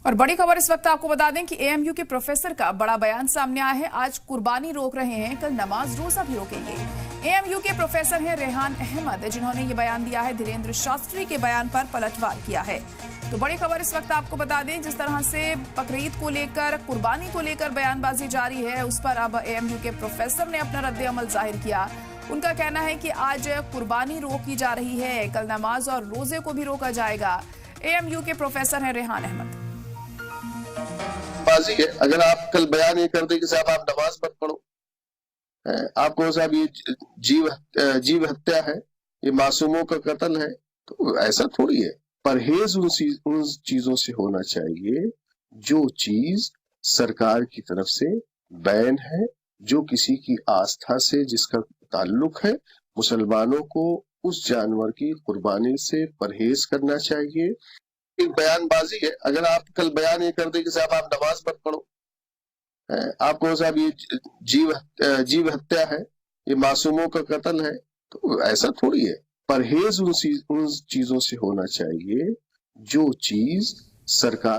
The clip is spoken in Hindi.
और बड़ी खबर इस वक्त आपको बता दें कि एएमयू के प्रोफेसर का बड़ा बयान सामने आया है। आज कुर्बानी रोक रहे हैं, कल नमाज रोजा भी रोकेंगे। एएमयू के प्रोफेसर हैं रेहान अहमद, जिन्होंने ये बयान दिया है। धीरेन्द्र शास्त्री के बयान पर पलटवार किया है। तो बड़ी खबर इस वक्त आपको बता दें, जिस तरह से बकरीद को लेकर, कुर्बानी को लेकर बयानबाजी जारी है, उस पर अब एएमयू के प्रोफेसर ने अपना रद्द अमल जाहिर किया। उनका कहना है कि आज कुर्बानी रोकी जा रही है, कल नमाज और रोजे को भी रोका जाएगा। एएमयू के प्रोफेसर हैं रेहान अहमद। बाजी है, अगर आप कल बयान ये कर दे कि साहब आप नमाज मत पढ़ो, आपको साहब ये जीव हत्या है, ये मासूमों का कत्ल है, तो ऐसा थोड़ी है। परहेज उन चीजों से होना चाहिए जो चीज सरकार की तरफ से बैन है, जो किसी की आस्था से जिसका ताल्लुक है। मुसलमानों को उस जानवर की कुर्बानी से परहेज करना चाहिए। एक बयानबाजी है, अगर आप कल बयान ये कर दे कि साहब आप नमाज मत पढ़ो, आपको साहब ये जीव हत्या है, ये मासूमों का कत्ल है, तो ऐसा थोड़ी है। परहेज उन चीजों से होना चाहिए जो चीज सरकार